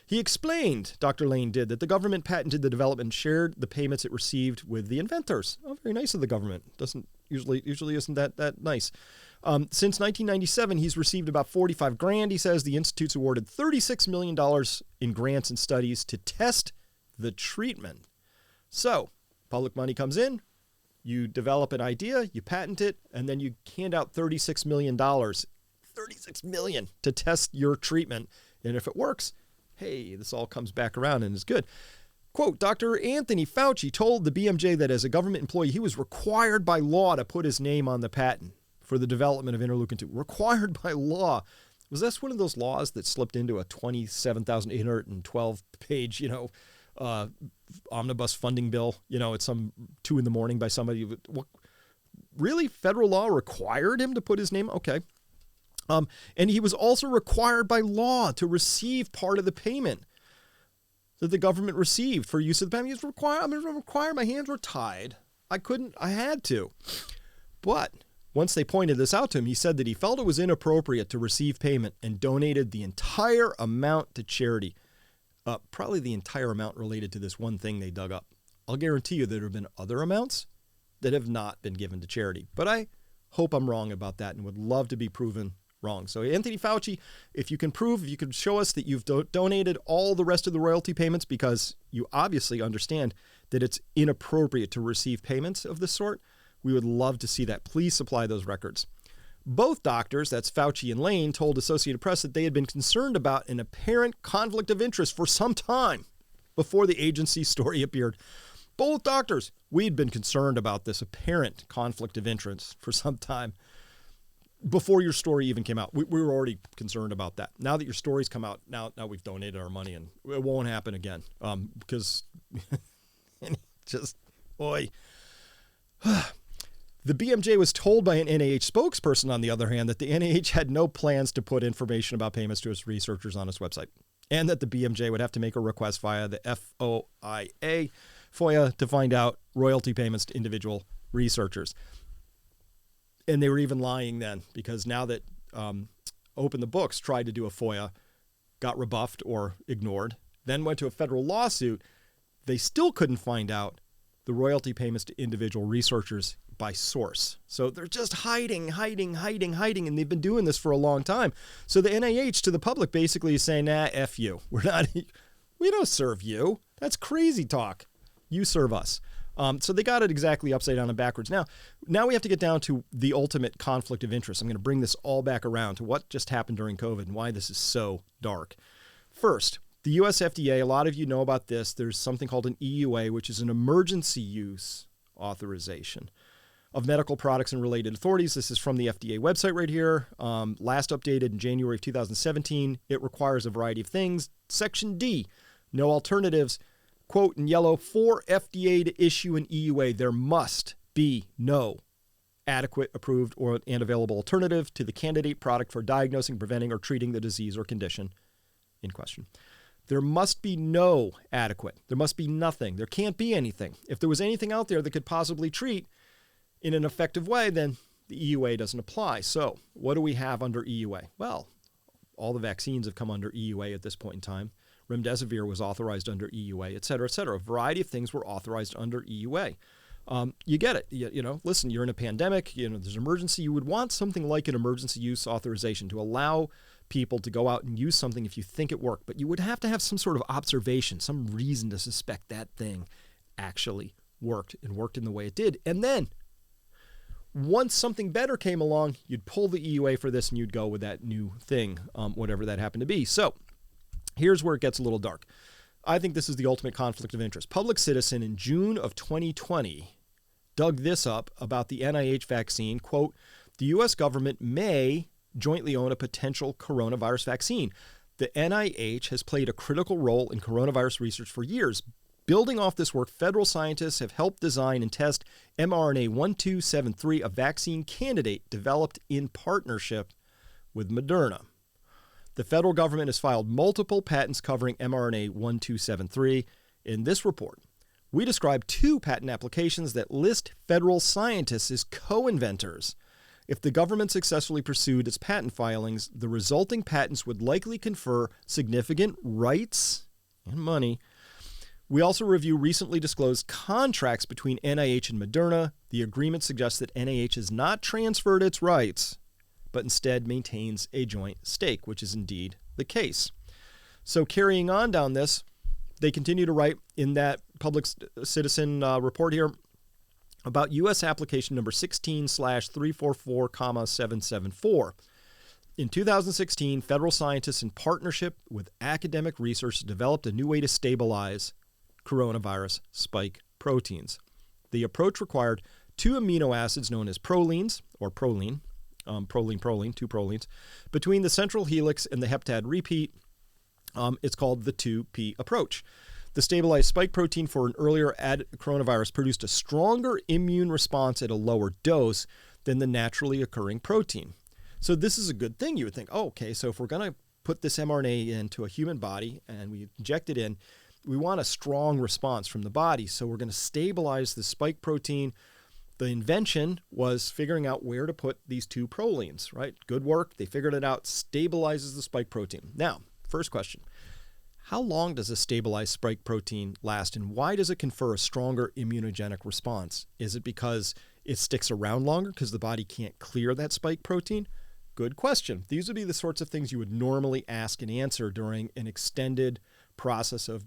he explained, Dr. Lane did, that the government patented the development and shared the payments it received with the inventors. Oh, very nice of the government. Doesn't Usually isn't that nice. Since 1997, he's received about 45 grand. He says the Institute's awarded $36 million in grants and studies to test the treatment. So public money comes in, you develop an idea, you patent it, and then you hand out $36 million. $36 million to test your treatment. And if it works, hey, this all comes back around and is good. Quote, Dr. Anthony Fauci told the BMJ that as a government employee, he was required by law to put his name on the patent for the development of interleukin-2. Required by law. Was this one of those laws that slipped into a 27,812-page, omnibus funding bill, at some 2 a.m. by somebody? What, really? Federal law required him to put his name? Okay. And he was also required by law to receive part of the payment that the government received for use of the patent. He was required. My hands were tied. I had to. But once they pointed this out to him, he said that he felt it was inappropriate to receive payment and donated the entire amount to charity. Probably the entire amount related to this one thing they dug up. I'll guarantee you there have been other amounts that have not been given to charity. But I hope I'm wrong about that and would love to be proven wrong. So Anthony Fauci, if you can show us that you've donated all the rest of the royalty payments, because you obviously understand that it's inappropriate to receive payments of this sort, we would love to see that. Please supply those records. Both doctors, that's Fauci and Lane, told Associated Press that they had been concerned about an apparent conflict of interest for some time before the agency's story appeared. Both doctors, we'd been concerned about this apparent conflict of interest for some time before your story even came out. We were already concerned about that. Now that your story's come out, now we've donated our money and it won't happen again. Because just, boy. The BMJ was told by an NIH spokesperson, on the other hand, that the NIH had no plans to put information about payments to its researchers on its website, and that the BMJ would have to make a request via the FOIA to find out royalty payments to individual researchers. And they were even lying then, because now that Open the Books tried to do a FOIA, got rebuffed or ignored, then went to a federal lawsuit, they still couldn't find out the royalty payments to individual researchers by source. So they're just hiding, and they've been doing this for a long time. So the NIH to the public basically is saying, nah, F you. We don't serve you. That's crazy talk. You serve us. So they got it exactly upside down and backwards. Now we have to get down to the ultimate conflict of interest. I'm going to bring this all back around to what just happened during COVID and why this is so dark. First, the US FDA, a lot of you know about this. There's something called an EUA, which is an emergency use authorization of medical products and related authorities. This is from the FDA website right here. Last updated in January of 2017. It requires a variety of things. Section D, no alternatives. Quote in yellow, for FDA to issue an EUA, there must be no adequate, approved, and available alternative to the candidate product for diagnosing, preventing, or treating the disease or condition in question. There must be no adequate. There must be nothing. There can't be anything. If there was anything out there that could possibly treat in an effective way, then the EUA doesn't apply. So what do we have under EUA? Well, all the vaccines have come under EUA at this point in time. Remdesivir was authorized under EUA, et cetera, et cetera. A variety of things were authorized under EUA. You get it. Listen, you're in a pandemic, there's an emergency. You would want something like an emergency use authorization to allow people to go out and use something if you think it worked. But you would have to have some sort of observation, some reason to suspect that thing actually worked and worked in the way it did. And then once something better came along, you'd pull the EUA for this and you'd go with that new thing, whatever that happened to be. So here's where it gets a little dark. I think this is the ultimate conflict of interest. Public Citizen in June of 2020 dug this up about the NIH vaccine. Quote, the U.S. government may jointly own a potential coronavirus vaccine. The NIH has played a critical role in coronavirus research for years. Building off this work, federal scientists have helped design and test mRNA-1273, a vaccine candidate developed in partnership with Moderna. The federal government has filed multiple patents covering mRNA-1273. In this report, we describe 2 patent applications that list federal scientists as co-inventors. If the government successfully pursued its patent filings, the resulting patents would likely confer significant rights and money We also review recently disclosed contracts between NIH and Moderna. The agreement suggests that NIH has not transferred its rights, but instead maintains a joint stake, which is indeed the case. So carrying on down this, they continue to write in that public citizen report here about U.S. application number 16/344,774. In 2016, federal scientists in partnership with academic research developed a new way to stabilize coronavirus spike proteins. The approach required two amino acids known as prolines, or proline, two prolines, between the central helix and the heptad repeat. It's called the 2P approach. The stabilized spike protein for an earlier coronavirus produced a stronger immune response at a lower dose than the naturally occurring protein. So this is a good thing. You would think, oh, okay, so if we're going to put this mRNA into a human body and we inject it in, we want a strong response from the body. So we're going to stabilize the spike protein. The invention was figuring out where to put these two prolines, right? Good work. They figured it out. Stabilizes the spike protein. Now, first question. How long does a stabilized spike protein last, and why does it confer a stronger immunogenic response? Is it because it sticks around longer because the body can't clear that spike protein? Good question. These would be the sorts of things you would normally ask and answer during an extended process of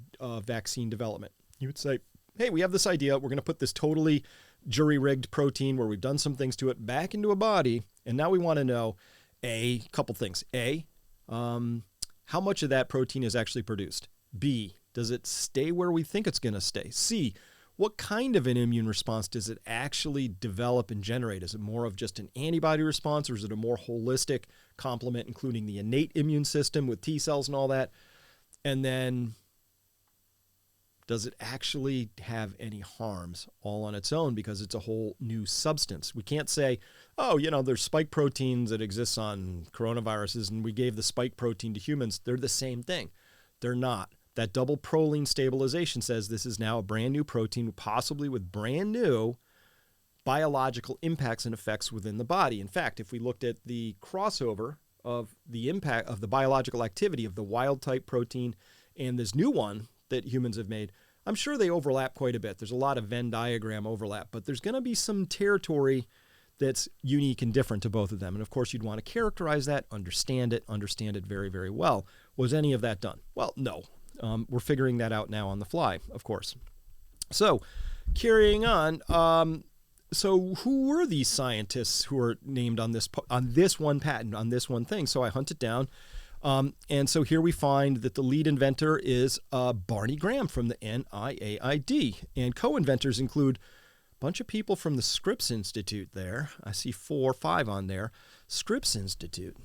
vaccine development. You would say, hey, we have this idea. We're going to put this totally jury-rigged protein where we've done some things to it back into a body, and now we want to know a couple things. A, how much of that protein is actually produced? B, does it stay where we think it's going to stay? C, what kind of an immune response does it actually develop and generate? Is it more of just an antibody response, or is it a more holistic complement, including the innate immune system with T cells and all that? And then, does it actually have any harms all on its own because it's a whole new substance? We can't say, oh, there's spike proteins that exist on coronaviruses and we gave the spike protein to humans. They're the same thing. They're not. That double proline stabilization says this is now a brand new protein, possibly with brand new biological impacts and effects within the body. In fact, if we looked at the crossover of the impact of the biological activity of the wild type protein and this new one that humans have made, I'm sure they overlap quite a bit. There's a lot of Venn diagram overlap, but there's going to be some territory that's unique and different to both of them. And of course, you'd want to characterize that, understand it very, very well. Was any of that done? Well, no. We're figuring that out now on the fly, of course. So carrying on, so who were these scientists who are named on this one patent, on this one thing? So I hunted down. And so here we find that the lead inventor is Barney Graham from the NIAID. And co-inventors include a bunch of people from the Scripps Institute there. I see 4 or 5 on there. Scripps Institute.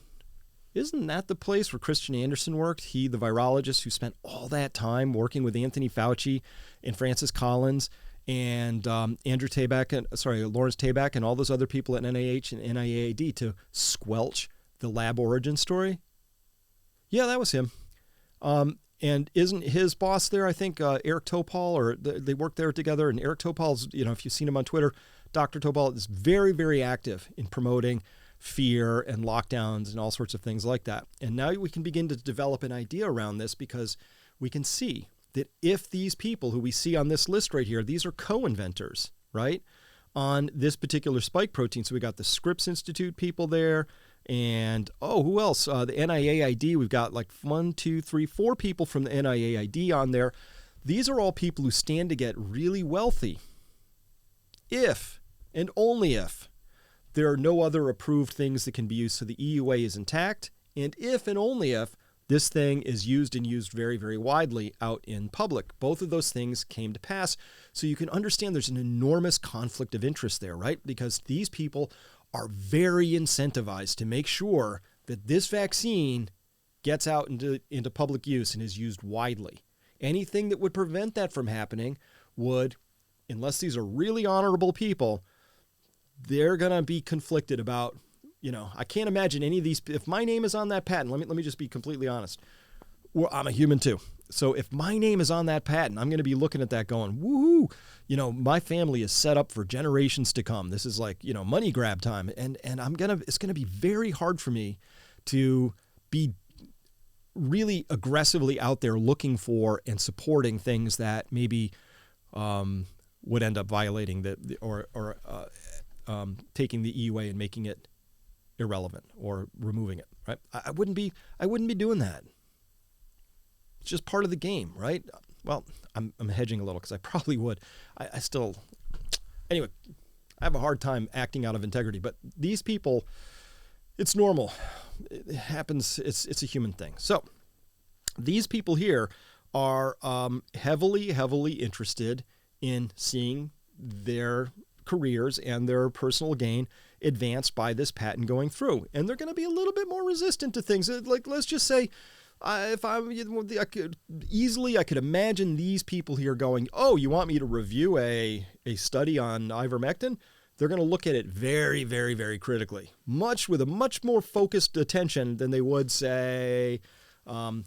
Isn't that the place where Christian Anderson worked? He, the virologist who spent all that time working with Anthony Fauci and Francis Collins and Lawrence Tabak and all those other people at NIH and NIAID to squelch the lab origin story? Yeah, that was him. And isn't his boss there, I think, Eric Topol, or they work there together. And Eric Topol's, if you've seen him on Twitter, Dr. Topol is very, very active in promoting fear and lockdowns and all sorts of things like that. And now we can begin to develop an idea around this because we can see that if these people who we see on this list right here, these are co-inventors, right, on this particular spike protein. So we got the Scripps Institute people there. And, who else? The NIAID, we've got like 4 people from the NIAID on there. These are all people who stand to get really wealthy if, and only if, there are no other approved things that can be used so the EUA is intact, and if and only if this thing is used and used very, very widely out in public. Both of those things came to pass. So you can understand there's an enormous conflict of interest there, right? Because these people are very incentivized to make sure that this vaccine gets out into public use and is used widely. Anything that would prevent that from happening would, unless these are really honorable people, they're going to be conflicted about, I can't imagine any of these. If my name is on that patent, let me just be completely honest. Well, I'm a human too. So if my name is on that patent, I'm going to be looking at that going, woohoo, my family is set up for generations to come. This is like, money grab time. And it's going to be very hard for me to be really aggressively out there looking for and supporting things that maybe would end up violating taking the EUA and making it irrelevant or removing it. Right? I wouldn't be doing that. It's just part of the game, right? Well, I'm hedging a little because I probably would. I still, anyway, I have a hard time acting out of integrity. But these people, it's normal. It happens. It's a human thing. So these people here are heavily interested in seeing their careers and their personal gain advanced by this patent going through. And they're going to be a little bit more resistant to things. Like, let's just say, I could imagine these people here going, oh, you want me to review a study on ivermectin? They're going to look at it very, very, very critically, with a much more focused attention than they would, say,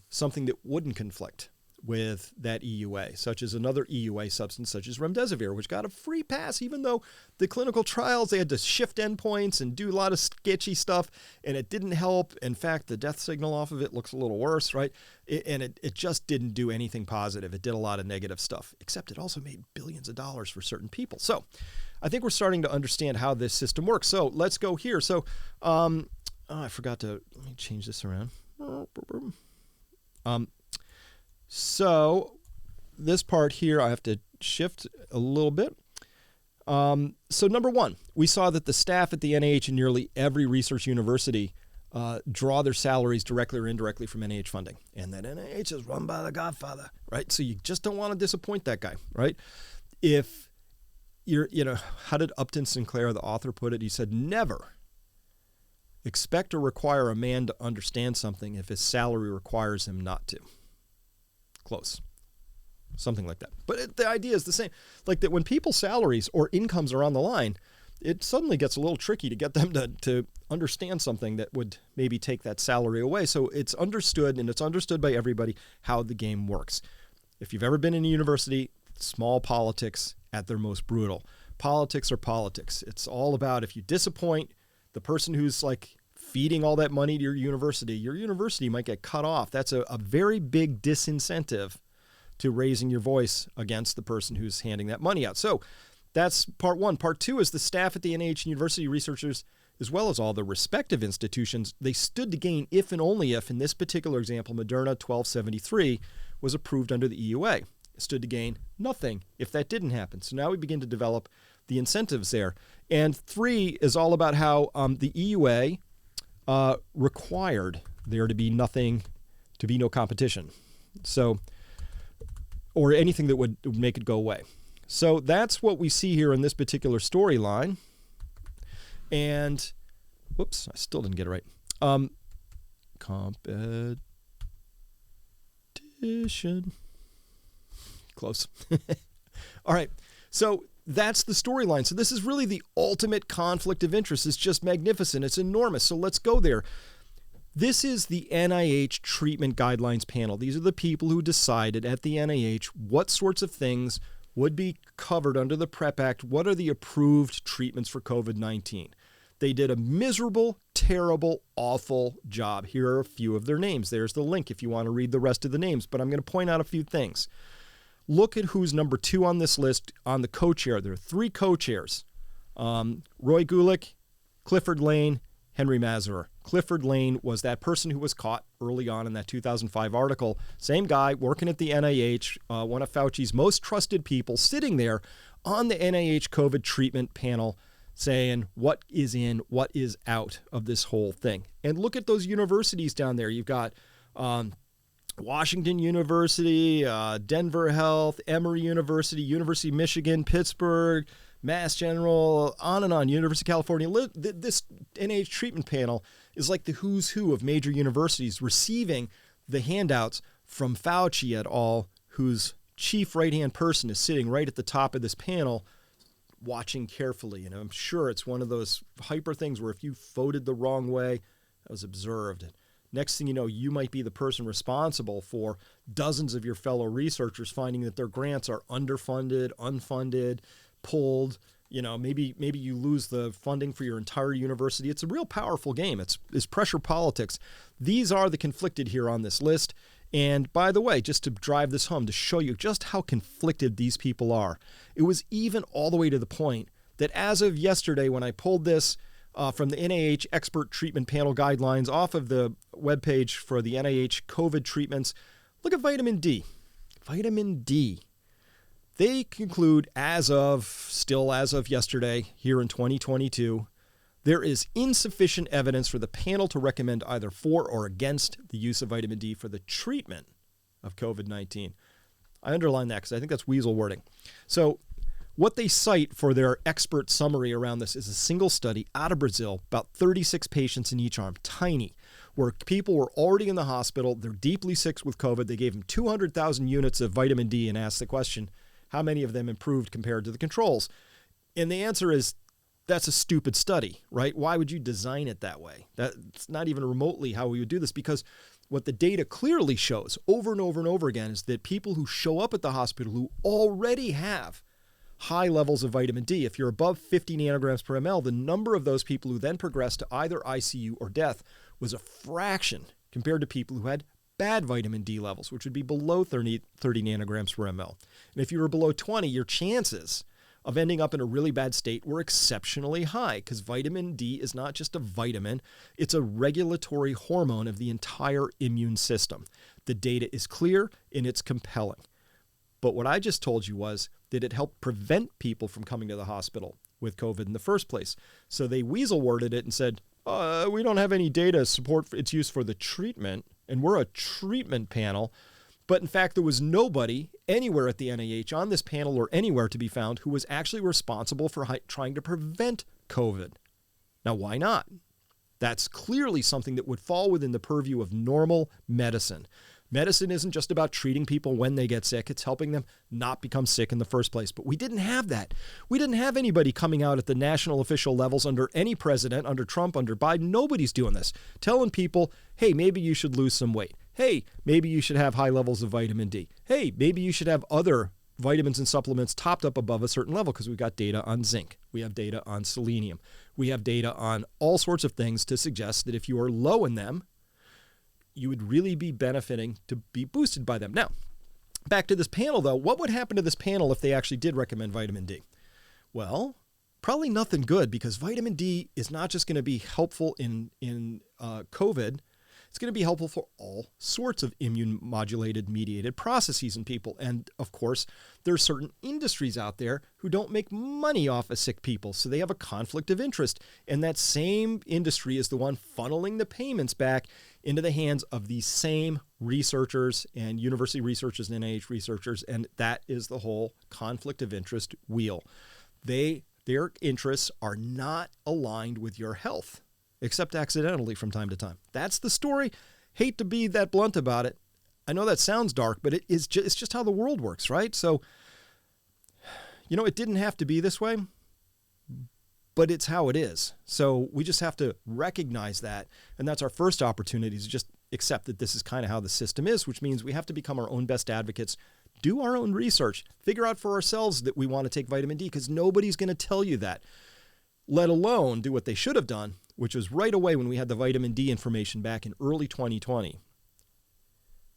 something that wouldn't conflict with that EUA, such as another EUA substance, such as remdesivir, which got a free pass, even though the clinical trials, they had to shift endpoints and do a lot of sketchy stuff, and it didn't help. In fact, the death signal off of it looks a little worse, right? It just didn't do anything positive. It did a lot of negative stuff, except it also made billions of dollars for certain people. So I think we're starting to understand how this system works. So let's go here. So I forgot to, let me change this around. So this part here, I have to shift a little bit. So number one, we saw that the staff at the NIH and nearly every research university draw their salaries directly or indirectly from NIH funding. And that NIH is run by the Godfather, right? So you just don't want to disappoint that guy, right? If you're, how did Upton Sinclair, the author, put it? He said, never expect or require a man to understand something if his salary requires him not to. Close. Something like that. But the idea is the same. Like that when people's salaries or incomes are on the line, it suddenly gets a little tricky to get them to understand something that would maybe take that salary away. So it's understood, and it's understood by everybody, how the game works. If you've ever been in a university, small politics at their most brutal. Politics are politics. It's all about if you disappoint the person who's like feeding all that money to your university might get cut off. That's a very big disincentive to raising your voice against the person who's handing that money out. So that's part one. Part two is the staff at the NIH and university researchers, as well as all the respective institutions, they stood to gain if and only if, in this particular example, Moderna 1273 was approved under the EUA. It stood to gain nothing if that didn't happen. So now we begin to develop the incentives there. And three is all about how the EUA required there to be no competition. So, or anything that would make it go away. So that's what we see here in this particular storyline. And, whoops, I still didn't get it right. Competition. Close. All right. So that's the storyline. So this is really the ultimate conflict of interest. It's just magnificent. It's enormous. So let's go there. This is the NIH Treatment Guidelines Panel. These are the people who decided at the NIH what sorts of things would be covered under the PrEP Act. What are the approved treatments for COVID-19? They did a miserable, terrible, awful job. Here are a few of their names. There's the link if you want to read the rest of the names, but I'm going to point out a few things. Look at who's number 2 on this list on the co-chair. There are 3 co-chairs. Roy Gulick, Clifford Lane, Henry Mazurer. Clifford Lane was that person who was caught early on in that 2005 article. Same guy working at the NIH, one of Fauci's most trusted people, sitting there on the NIH COVID treatment panel saying what is in, what is out of this whole thing. And look at those universities down there. You've got Washington University, Denver Health, Emory University, University of Michigan, Pittsburgh, Mass General, on and on, University of California. This NIH treatment panel is like the who's who of major universities receiving the handouts from Fauci et al., whose chief right-hand person is sitting right at the top of this panel watching carefully. And I'm sure it's one of those hyper things where if you voted the wrong way, that was observed. Next thing you know, you might be the person responsible for dozens of your fellow researchers finding that their grants are underfunded, unfunded, pulled, Maybe you lose the funding for your entire university. It's a real powerful game. It's pressure politics. These are the conflicted here on this list. And by the way, just to drive this home, to show you just how conflicted these people are, it was even all the way to the point that as of yesterday, when I pulled this from the NIH Expert Treatment Panel Guidelines off of the webpage for the NIH COVID treatments, look at vitamin D. Vitamin D. They conclude as of yesterday, here in 2022, there is insufficient evidence for the panel to recommend either for or against the use of vitamin D for the treatment of COVID-19. I underline that because I think that's weasel wording. So what they cite for their expert summary around this is a single study out of Brazil, about 36 patients in each arm, tiny, where people were already in the hospital. They're deeply sick with COVID. They gave them 200,000 units of vitamin D and asked the question, how many of them improved compared to the controls? And the answer is, that's a stupid study, right? Why would you design it that way? That's not even remotely how we would do this, because what the data clearly shows over and over and over again is that people who show up at the hospital who already have high levels of vitamin D, if you're above 50 nanograms per ml, the number of those people who then progress to either ICU or death was a fraction compared to people who had bad vitamin D levels, which would be below 30 nanograms per ml. And if you were below 20, your chances of ending up in a really bad state were exceptionally high, because vitamin D is not just a vitamin, it's a regulatory hormone of the entire immune system. The data is clear and it's compelling. But what I just told you was that it helped prevent people from coming to the hospital with COVID in the first place. So they weasel worded it and said, we don't have any data to support its use for the treatment, and we're a treatment panel. But in fact, there was nobody anywhere at the NIH on this panel or anywhere to be found who was actually responsible for trying to prevent COVID. Now, why not? That's clearly something that would fall within the purview of normal medicine. Medicine isn't just about treating people when they get sick. It's helping them not become sick in the first place. But we didn't have that. We didn't have anybody coming out at the national official levels under any president, under Trump, under Biden. Nobody's doing this. Telling people, hey, maybe you should lose some weight. Hey, maybe you should have high levels of vitamin D. Hey, maybe you should have other vitamins and supplements topped up above a certain level, because we've got data on zinc. We have data on selenium. We have data on all sorts of things to suggest that if you are low in them, you would really be benefiting to be boosted by them. Now, back to this panel, though. What would happen to this panel if they actually did recommend vitamin D? Well, probably nothing good, because vitamin D is not just going to be helpful in COVID. It's going to be helpful for all sorts of immune modulated mediated processes in people. And of course, there are certain industries out there who don't make money off of sick people, so they have a conflict of interest. And that same industry is the one funneling the payments back into the hands of these same researchers and university researchers and NIH researchers. And that is the whole conflict of interest wheel. Their interests are not aligned with your health, except accidentally from time to time. That's the story. Hate to be that blunt about it. I know that sounds dark, but it's just how the world works, right? So, it didn't have to be this way, but it's how it is. So we just have to recognize that. And that's our first opportunity, to just accept that this is kind of how the system is, which means we have to become our own best advocates, do our own research, figure out for ourselves that we want to take vitamin D, because nobody's going to tell you that, let alone do what they should have done, which was right away when we had the vitamin D information back in early 2020,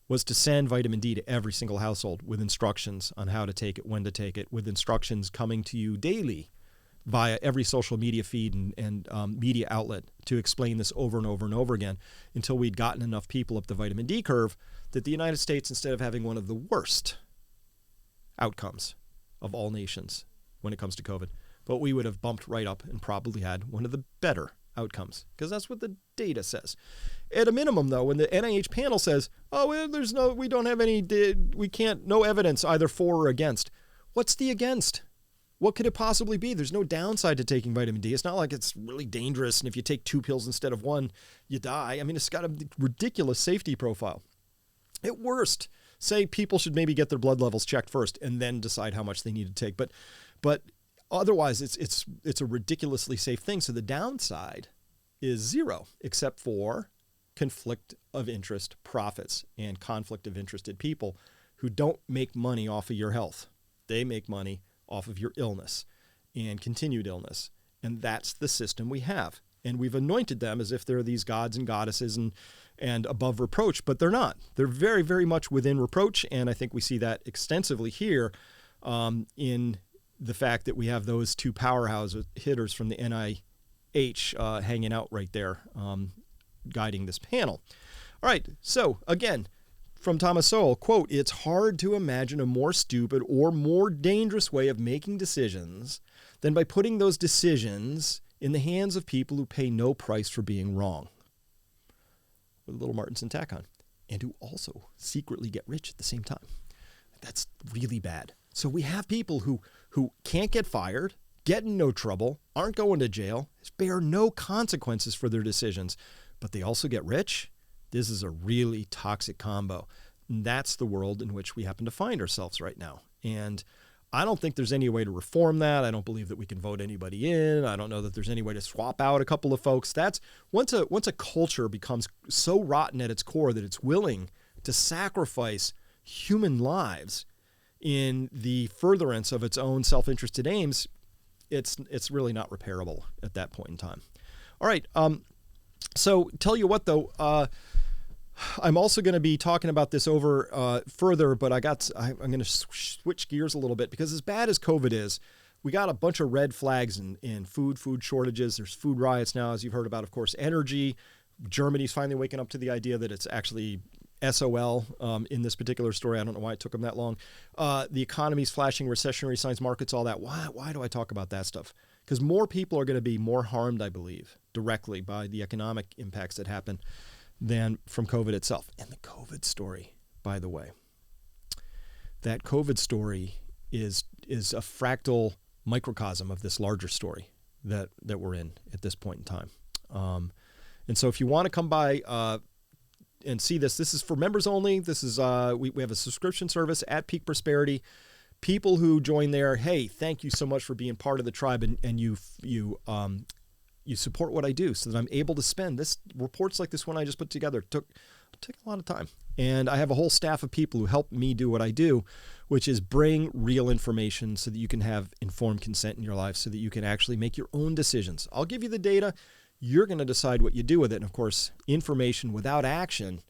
was to send vitamin D to every single household with instructions on how to take it, when to take it, with instructions coming to you daily via every social media feed and media outlet to explain this over and over and over again, until we'd gotten enough people up the vitamin D curve that the United States, instead of having one of the worst outcomes of all nations when it comes to COVID, but we would have bumped right up and probably had one of the better outcomes, because that's what the data says. At a minimum, though, when the NIH panel says, we don't have any, no evidence either for or against. What's the against? What could it possibly be? There's no downside to taking vitamin D. It's not like it's really dangerous, and if you take 2 pills instead of 1, you die. I mean, it's got a ridiculous safety profile. At worst, say people should maybe get their blood levels checked first and then decide how much they need to take. But otherwise, it's a ridiculously safe thing. So the downside is zero, except for conflict of interest profits and conflict of interested people who don't make money off of your health. They make money off of your illness. and continued illness. And that's the system we have. And we've anointed them as if they're these gods and goddesses and above reproach, but they're not. They're very, very much within reproach. And I think we see that extensively here in the fact that we have those two powerhouse hitters from the NIH hanging out right there, guiding this panel. All right. So again, from Thomas Sowell, quote, "It's hard to imagine a more stupid or more dangerous way of making decisions than by putting those decisions in the hands of people who pay no price for being wrong." With a little Martinson tack on. And who also secretly get rich at the same time. That's really bad. So we have people who can't get fired, get in no trouble, aren't going to jail, bear no consequences for their decisions, but they also get rich. This is a really toxic combo. And that's the world in which we happen to find ourselves right now. And I don't think there's any way to reform that. I don't believe that we can vote anybody in. I don't know that there's any way to swap out a couple of folks. That's once a culture becomes so rotten at its core that it's willing to sacrifice human lives in the furtherance of its own self-interested aims, it's really not repairable at that point in time. All right. So tell you what, though, I'm also going to be talking about this over further, but I'm going to switch gears a little bit because as bad as COVID is, we got a bunch of red flags in food shortages. There's food riots now, as you've heard about, of course, energy. Germany's finally waking up to the idea that it's actually SOL in this particular story. I don't know why it took them that long. The economy's flashing recessionary signs, markets, all that. Why do I talk about that stuff? Because more people are going to be more harmed, I believe, directly by the economic impacts that happen than from COVID itself. And the COVID story, by the way, that COVID story is a fractal microcosm of this larger story that we're in at this point in time. And so if you want to come by and see this is for members only. This is we have a subscription service at Peak Prosperity. People who join there, hey, thank you so much for being part of the tribe, and you support what I do so that I'm able to spend this. Reports like this one I just put together took a lot of time. And I have a whole staff of people who help me do what I do, which is bring real information so that you can have informed consent in your life so that you can actually make your own decisions. I'll give you the data. You're going to decide what you do with it. And of course, information without action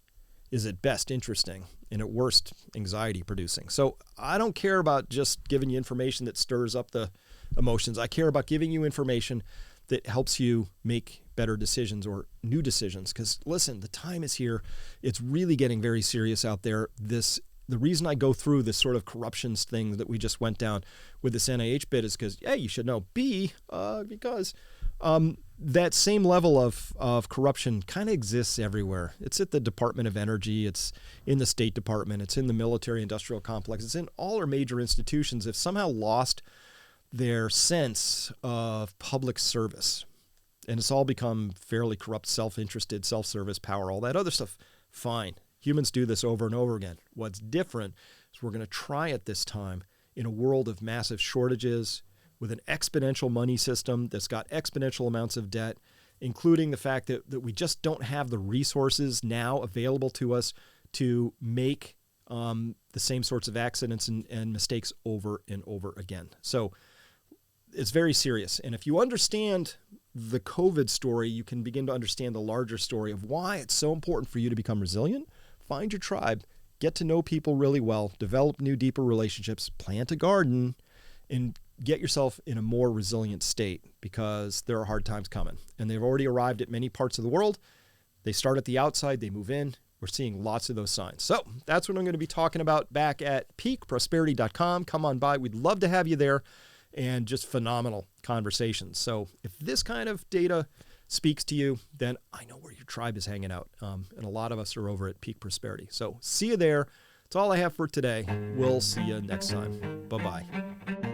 is at best interesting and at worst anxiety producing. So I don't care about just giving you information that stirs up the emotions. I care about giving you information that helps you make better decisions or new decisions. Because listen, the time is here. It's really getting very serious out there. The reason I go through this sort of corruptions thing that we just went down with this NIH bit is because, A, you should know, B, because that same level of corruption kind of exists everywhere. It's at the Department of Energy. It's in the State Department. It's in the military-industrial complex. It's in all our major institutions have somehow lost their sense of public service. And it's all become fairly corrupt, self-interested, self-service, power, all that other stuff. Fine. Humans do this over and over again. What's different is we're going to try it this time in a world of massive shortages with an exponential money system that's got exponential amounts of debt, including the fact that we just don't have the resources now available to us to make the same sorts of accidents and mistakes over and over again. So it's very serious. And if you understand the COVID story, you can begin to understand the larger story of why it's so important for you to become resilient, find your tribe, get to know people really well, develop new, deeper relationships, plant a garden, and get yourself in a more resilient state because there are hard times coming. And they've already arrived at many parts of the world. They start at the outside, they move in. We're seeing lots of those signs. So that's what I'm going to be talking about back at peakprosperity.com. Come on by. We'd love to have you there. And just phenomenal conversations. So if this kind of data speaks to you, then I know where your tribe is hanging out. And a lot of us are over at Peak Prosperity. So see you there. That's all I have for today. We'll see you next time. Bye-bye.